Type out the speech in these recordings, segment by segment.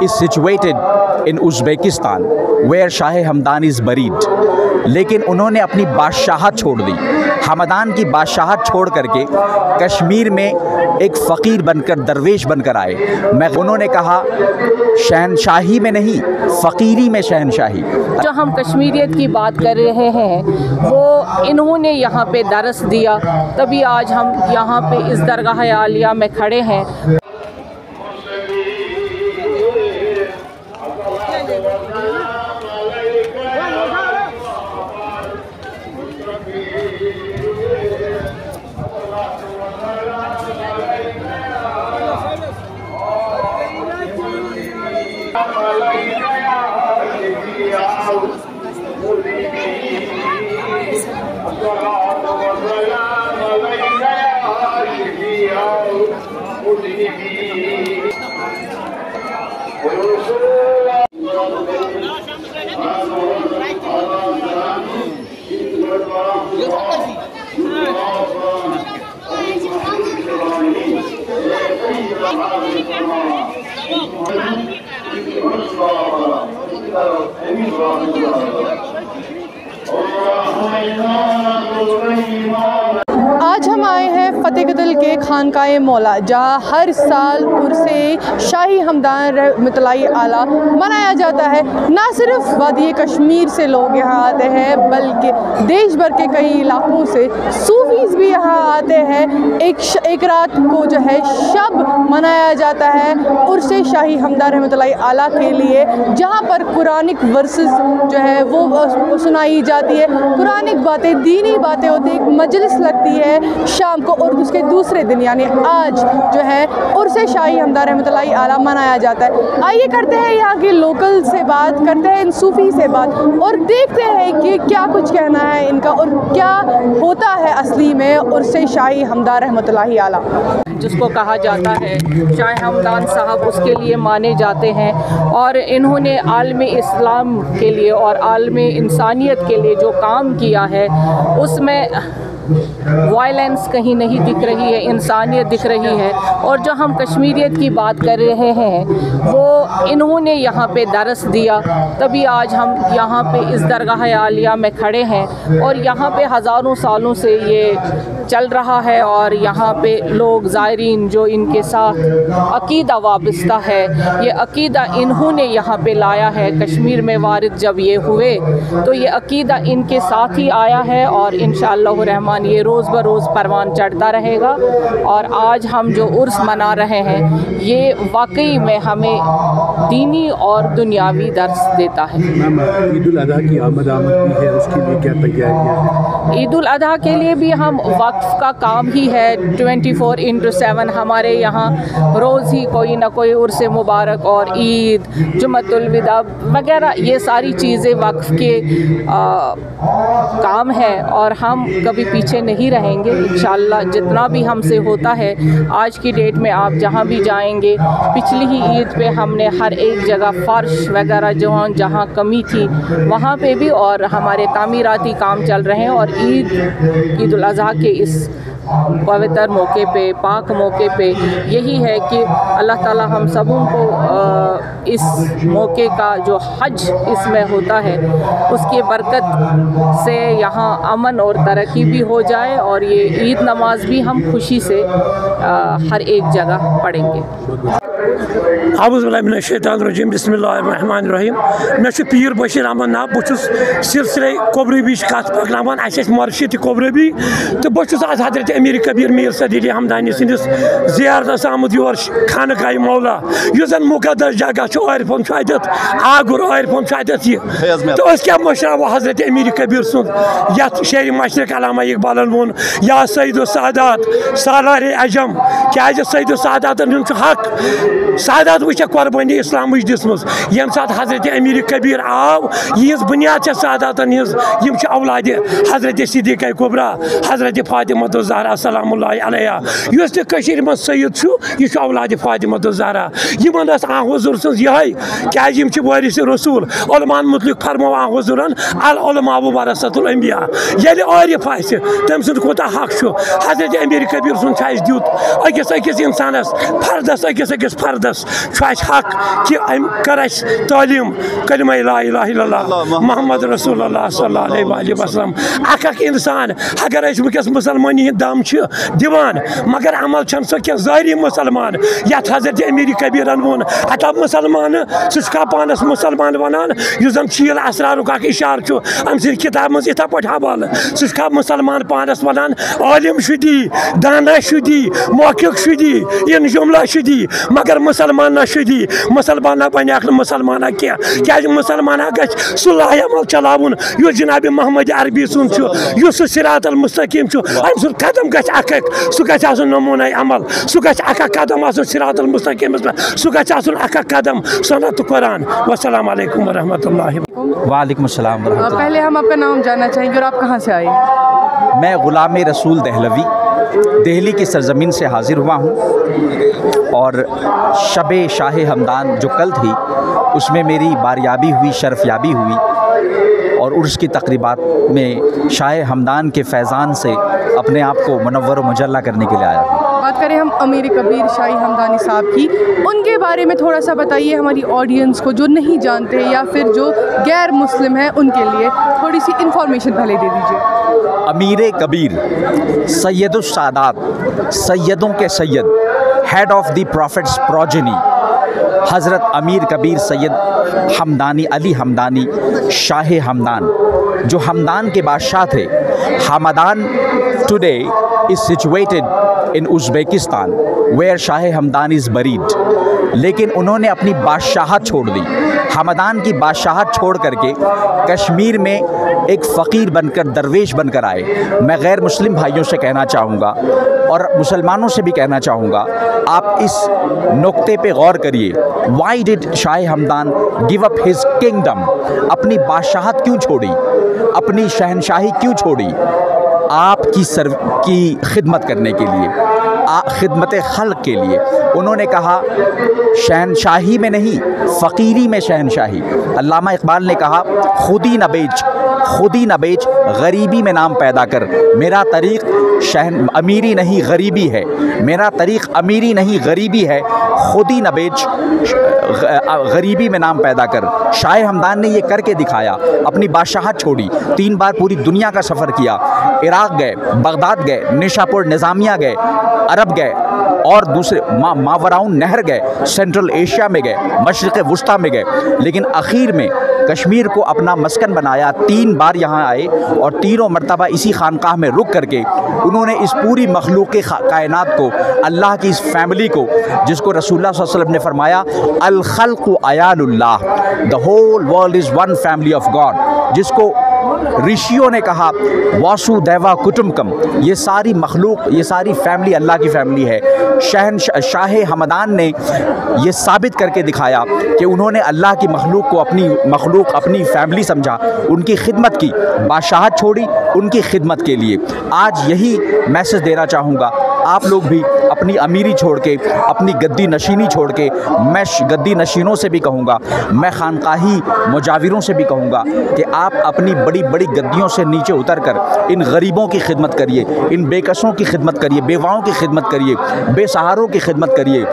is situated in Uzbekistan where Shah Hamdan is buried. लेकिन उन्होंने अपनी बादशाहत छोड़ दी। हमदान की बादशाहत छोड़ करके कश्मीर में एक फ़कीर बनकर, दरवेश बनकर आए। उन्होंने कहा शहनशाही में नहीं, फ़कीरी में शहनशाही। जो हम कश्मीरियत की बात कर रहे हैं वो इन्होंने यहाँ पे दरस दिया, तभी आज हम यहाँ पे इस दरगाह आलिया में खड़े हैं। आज हम आए हैं फ़तेहकदल के खानकाए मौला, जहाँ हर साल उर्से शाही हमदान रहमतुल्लाहि आला मनाया जाता है। ना सिर्फ वादी कश्मीर से लोग यहाँ आते हैं बल्कि देश भर के कई इलाकों से सूफीज़ भी यहाँ आते हैं। एक रात को जो है शब मनाया जाता है उर्से शाही हमदान रहमतुल्लाहि आला के लिए, जहाँ पर कुरानिक वर्सेस जो है वो सुनाई जाती है। कुरानिक बातें, दीनी बातें होती है, एक मजलिस लगती है शाम को, और उसके दूसरे दिन यानी आज जो है उर्से शाही हमदान रहमतुल्लाहि आला मनाया जाता है। आइए करते हैं यहाँ के लोकल से बात, करते हैं इन सूफ़ी से बात और देखते हैं कि क्या कुछ कहना है इनका और क्या होता है असली में उर्से शाही हमदान रहमतुल्लाहि आला, जिसको कहा जाता है शाह हमदान साहब, उसके लिए माने जाते हैं। और इन्होंने आलमी इस्लाम के लिए और आलमी इंसानियत के लिए जो काम किया है उसमें वायलेंस कहीं नहीं दिख रही है, इंसानियत दिख रही है। और जो हम कश्मीरियत की बात कर रहे हैं वो इन्होंने यहाँ पे दरस दिया, तभी आज हम यहाँ पे इस दरगाह आलिया में खड़े हैं। और यहाँ पे हज़ारों सालों से ये चल रहा है और यहाँ पे लोग ज़ायरीन जो इनके साथ अकीदा वाबस्ता है, ये अकीदा इन्होंने यहाँ पे लाया है। कश्मीर में वारिद जब ये हुए तो ये अकीदा इनके साथ ही आया है और इंशाअल्लाह रहमान ये रोज़ बरोज़ परवान चढ़ता रहेगा। और आज हम जो उर्स मना रहे हैं ये वाकई में हमें दीनी और दुनियावी दर्स देता है। ईद उल अज़हा की आमद भी है, उसके लिए क्या तैयारियां हैं? ईद उल अज़हा के लिए भी हम वक्फ का काम ही है 24/7। हमारे यहाँ रोज़ ही कोई ना कोई उर्स मुबारक और ईद, जुम्मतुल विदा वगैरह ये सारी चीज़ें वक्फ के काम है और हम कभी पीछे नहीं रहेंगे इंशाअल्लाह। जितना भी हमसे होता है आज की डेट में आप जहाँ भी जाएंगे, पिछली ही ईद पे हमने हर एक जगह फ़र्श वगैरह जहाँ कमी थी वहाँ पे भी और हमारे तामीराती काम चल रहे हैं। और ईद उल अज़हा के इस पवित्र मौके पे, पाक मौके पे यही है कि अल्लाह ताला हम सबों को इस मौके का जो हज इसमें होता है उसकी बरकत से यहाँ अमन और तरक्की भी हो जाए और ये ईद नमाज भी हम खुशी से हर एक जगह पढ़ेंगे। आऊज़ुबिल्लाहिमिनश्शैतानिर्रजीम बिस्मिल्लाहिर्रहमानिर्रहीम। मैं पीर बशीर अहमद नाब, बहुत सिलसिले कोबरबी कत पकनान मर्शद कोबरबी तो बहुत आज हजरत अमीर कबीर मीर सैयद अली हमदानी सदिस ज़ियारतस आमुत योर खानकाए मौला यह जन मुकद्दस जगह आरिफन अत आगुर आरिफन अत यह तो क्या मशराव हजरत अमीर कबीर सुन यथ शेर मशरक अल्लामा इकबालन वोन या सईद सादात सालार अजम क्या सईद सादातन हक सादात वह कुर्बानी इस्लाम दिसम यम सात हजरत अमीर कबीर आव यह बुनियाद सादातन यम औलाद हजरत सिद्दीक़ा कुबरा हजरत फातिमा ज़हरा सलामुल्लाहि अलैहा युस तशीर मन सैयद यह औलाद फातिमा ज़हरा यमन आ हुज़ूर सज यह क्या वारिस रसूल उलमान मुतलिक फरमो आ हुज़ूरन अल उलमा वरसतुल अंबिया ये आरिफ आसि तम सुंद कोता हक हजरत अमीर कबीर सुन दुत अकिस इंसानस फर्दस अकिस फर्दस हक कि कर तालीम कलिमा ला इलाहा इल्लल्लाह मोहम्मद रसूलुल्लाह सल्लल्लाहु अलैहि वसल्लम। अक इंसान अगर वस मुसलमानी दम दिवान मगर अमल सो क्या ज़ाहिरी मुसलमान ये हजरत अमीर कबीरन वोन अत मुसलमान सह पानस मुसलमान वनान जन शील असरारुक इशार अम किताब मज इथा पे हवाल सह मुसलमान पानस वनान आलिम दी दाना दी मौकिक दी इन जुमला दी मगर मुसलमान दी मुसलमान बन मुसलमान क्या मुसलमान ग सुलह अमल चलावन युस जनाब मोहम्मद अरबी सुन सिरात अल मुस्तकीम अम सुन कदम गह सह नमूना अमल सह गह कदम सिरात अल मुस्तकीम सह गह कदम सन्नत कुरान। वस्सलाम अलैकुम वरहमतुल्लाहि वालेकुम अस्सलाम वरहमतुल्लाह। पहले हम आपका नाम जानना चाहेंगे और आप कहाँ से आए? मैं ग़ुलाम रसूल दहलवी दिल्ली की सरज़मीन से हाज़िर हुआ हूँ और शब शाह हमदान जो कल थी उसमें मेरी बारियाबी हुई, शरफ़याबी हुई और उर्स की तक़रीबात में शाह हमदान के फैज़ान से अपने आप को मुनव्वर व मुजल्ला करने के लिए आया हूँ। बात करें हम अमीर कबीर शाही हमदानी साहब की, उनके बारे में थोड़ा सा बताइए हमारी ऑडियंस को जो नहीं जानते या फिर जो गैर मुस्लिम हैं उनके लिए थोड़ी सी इन्फॉर्मेशन पहले दे दीजिए। अमीर कबीर सैयदुस सादात, सैयदों के Syed, head of the profits progeny हज़रत अमीर कबीर सैयद हमदानी अली हमदानी शाह हमदान जो हमदान के बादशाह थे। Hamadan today is situated in Uzbekistan where Shah Hamadan is buried, लेकिन उन्होंने अपनी बादशाहत छोड़ दी। हमदान की बादशाहत छोड़ करके कश्मीर में एक फ़कीर बनकर, दरवेश बनकर आए। मैं गैर मुस्लिम भाइयों से कहना चाहूँगा और मुसलमानों से भी कहना चाहूँगा, आप इस नुक्ते पे गौर करिए। Why did Shah Hamdan give up his kingdom? अपनी बादशाहत क्यों छोड़ी, अपनी शहनशाही क्यों छोड़ी? आपकी खिदमत करने के लिए, खिदमत खल्क के लिए। उन्होंने कहा शहनशाही में नहीं, फ़कीरी में शहनशाही। अल्लामा इकबाल ने कहा खुदी न बेच गरीबी में नाम पैदा कर। मेरा तरीक़ अमीरी नहीं गरीबी है, मेरा तरीक़ अमीरी नहीं गरीबी है। खुदी न बेच गरीबी में नाम पैदा कर। शाह हमदान ने ये करके दिखाया। अपनी बादशाहत छोड़ी, 3 बार पूरी दुनिया का सफ़र किया। इराक़ गए, बगदाद गए, निशापुर निज़ामिया गए, अरब गए और दूसरे मावराउन नहर गए, सेंट्रल एशिया में गए, मशरिक़ वुस्ता में गए, लेकिन आखिर में कश्मीर को अपना मस्कन बनाया। 3 बार यहाँ आए और तीनों मरतबा इसी खानकाह में रुक करके उन्होंने इस पूरी मखलूक़ कायनात को, अल्लाह की इस फैमिली को, जिसको रसूलुल्लाह सल्लल्लाहु अलैहि वसल्लम ने फरमाया अल खल्क़ु अयालुल्लाह, the whole world is one family of God, जिसको ऋषियों ने कहा वासुदेवा कुटुम्बकम, ये सारी मखलूक, ये सारी फैमिली अल्लाह की फैमिली है। शाह हमदान ने ये साबित करके दिखाया कि उन्होंने अल्लाह की मखलूक को अपनी फैमिली समझा, उनकी खिदमत की, बादशाहत छोड़ी उनकी खिदमत के लिए। आज यही मैसेज देना चाहूँगा, आप लोग भी अपनी अमीरी छोड़ के, अपनी गद्दी नशीनी छोड़ के, मैं गद्दी नशीनों से भी कहूँगा, मैं खानकाही मुजाविरों से भी कहूँगा कि आप अपनी बड़ी बड़ी गद्दियों से नीचे उतर कर इन गरीबों की खिदमत करिए, इन बेकसों की खिदमत करिए, बेवाओं की खिदमत करिए, बेसहारों की खिदमत करिए।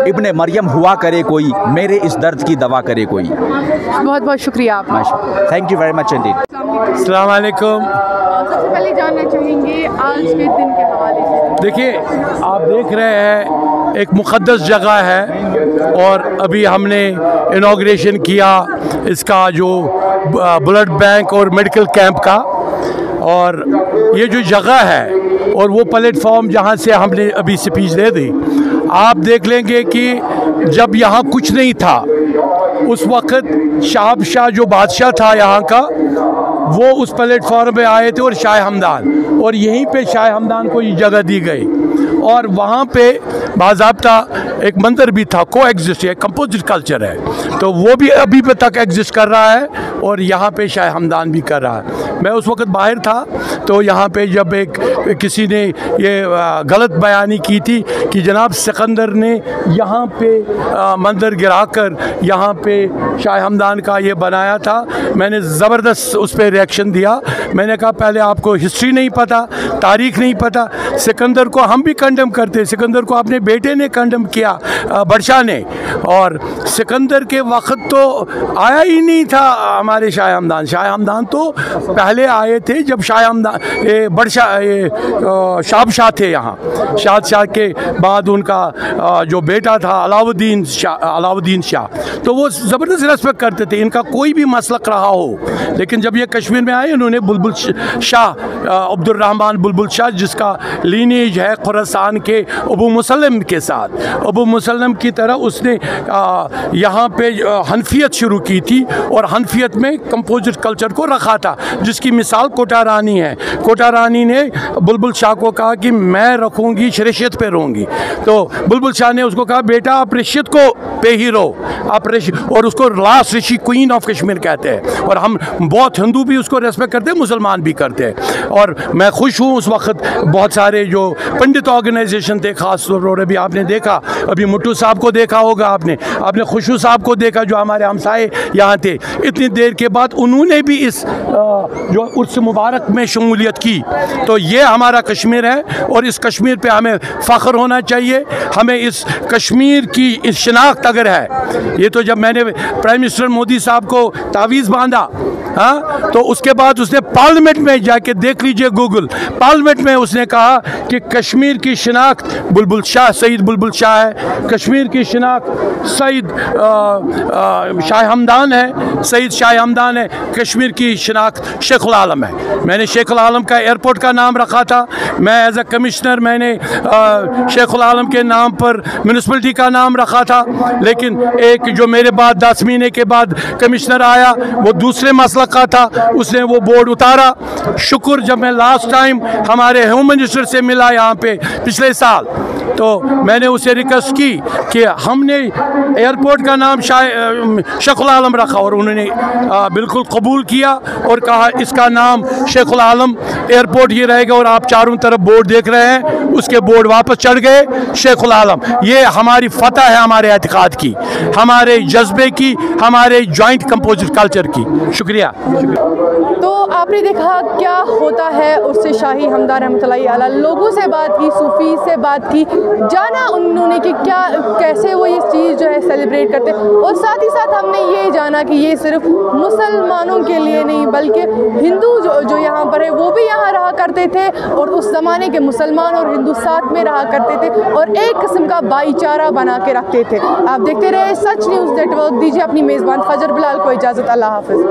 इब्ने मरियम हुआ करे कोई, मेरे इस दर्द की दवा करे कोई। बहुत बहुत शुक्रिया आपका। Thank you very much Indeed. अस्सलाम वालेकुम। सबसे पहले जानना चाहेंगे आज के दिन के हवाले से। देखिए, आप देख रहे हैं एक मुक़द्दस जगह है और अभी हमने इनॉग्रेशन किया इसका जो ब्लड बैंक और मेडिकल कैंप का, और ये जो जगह है और वो प्लेटफॉर्म जहाँ से हमने अभी स्पीच दे दी, आप देख लेंगे कि जब यहाँ कुछ नहीं था उस वक़्त शाह जो बादशाह था यहाँ का, वो उस प्लेटफॉर्म पे आए थे और शाह हमदान, और यहीं पे शाह हमदान को ये जगह दी गई और वहाँ पे बाज़ाब्ता एक मंदिर भी था, को एग्जिस्ट है, कंपोजिट कल्चर है, तो वो भी अभी पे तक एग्जिस्ट कर रहा है और यहाँ पे शाह हमदान भी कर रहा है। मैं उस वक़्त बाहर था तो यहाँ पे जब किसी ने ये गलत बयानी की थी कि जनाब सिकंदर ने यहाँ पे मंदिर गिराकर यहाँ पे शाह हमदान का ये बनाया था, मैंने ज़बरदस्त उस पर रिएक्शन दिया। मैंने कहा पहले आपको हिस्ट्री नहीं पता, तारीख़ नहीं पता। सिकंदर को हम भी कंडेम करते, सिकंदर को अपने बेटे ने कंडेम किया बादशाह ने। और सिकंदर के वक्त तो आया ही नहीं था हमारे शाह हमदान। शाह हमदान तो पहले आए थे जब शाह हमदान शाह थे यहाँ। शाह के बाद उनका जो बेटा था अलाउद्दीन शाह, तो वो ज़बरदस्त रेस्पेक्ट करते थे, इनका कोई भी मसलक रहा हो। लेकिन जब ये कश्मीर में आए, इन्होंने बुलबुल शाह अब्दुर्रहमान बुलबुल शाह, जिसका लीनेज है खुरासान के अबू मुसल्लम के साथ, अबू मुसल्लम की तरह उसने यहाँ पे हनफियत शुरू की थी और हनफियत में कंपोजिट कल्चर को रखा था, जिसकी मिसाल कोटा रानी है। कोटा रानी ने बुलबुल शाह को कहा कि मैं रखूँगी शरीयत पे रहूँगी, तो बुलबुल शाह ने उसको कहा बेटा आप रिशियत को पे ही रहो, आप और उसको last Rishi queen of Kashmir कहते हैं। और हम बहुत हिंदू भी उसको रेस्पेक्ट करते हैं, मुसलमान भी करते हैं। और मैं खुश हूँ उस वक्त बहुत सारे जो पंडित ऑर्गेनाइजेशन थे, खास तौर पर अभी आपने देखा, अभी मुट्टू साहब को देखा होगा आपने खुशबू साहब को देखा जो हमारे हमसाए यहाँ थे। इतनी देर के बाद उन्होंने भी इस जो उर्स मुबारक में शमूलियत की। तो ये हमारा कश्मीर है और इस कश्मीर पे हमें फ़ख्र होना चाहिए। हमें इस कश्मीर की इस शनाख्त अगर है, ये तो जब मैंने प्राइम मिनिस्टर मोदी साहब को तावीज़ बांधा, हाँ, तो उसके बाद उसने पार्लियामेंट में जाके देख लीजिए, गूगल पार्लियामेंट में उसने कहा कि कश्मीर की शनाख्त बुलबुल शाह, सईद बुलबुल शाह है, कश्मीर की शनाख्त सईद शाह हमदान है, सईद शाह हमदान है, कश्मीर की शनाख्त शेखुल आलम है। मैंने शेखुल आलम का एयरपोर्ट का नाम रखा था, मैं एज ए कमिश्नर मैंने शेखुल आलम के नाम पर म्यूनसिपलिटी का नाम रखा था। लेकिन एक जो मेरे बाद 10 महीने के बाद कमिश्नर आया, वो दूसरे मसला का था, उसने वो बोर्ड उतारा। शुक्र जब मैं लास्ट टाइम हमारे होम मिनिस्टर से मिला यहाँ पे पिछले साल, तो मैंने उसे रिक्वेस्ट की कि हमने एयरपोर्ट का नाम शेखुल आलम रखा और उन्होंने बिल्कुल कबूल किया और कहा इसका नाम शेखुल आलम एयरपोर्ट ही रहेगा। और आप चारों तरफ बोर्ड देख रहे हैं, उसके बोर्ड वापस चढ़ गए शेखुल आलम। ये हमारी फतह है, हमारे एतिकाद की, हमारे जज्बे की, हमारे जॉइंट कंपोजिट कल्चर की। शुक्रिया। तो आपने देखा क्या होता है उससे शाही हमदान रहमतुल्लाहि अलैह। लोगों से बात की, सूफ़ी से बात की, जाना उन्होंने कि क्या कैसे वो ये चीज़ जो है सेलिब्रेट करते हैं। और साथ ही साथ हमने ये जाना कि ये सिर्फ मुसलमानों के लिए नहीं बल्कि हिंदू जो यहाँ पर है वो भी यहाँ रहा करते थे और उस ज़माने के मुसलमान और हिंदू साथ में रहा करते थे और एक किस्म का भाईचारा बना के रखते थे। आप देखते रहे सच न्यूज़ नेटवर्क। दीजिए अपनी मेज़बान फजर बिलाल को इजाज़त। अल्लाह हाफ़िज़।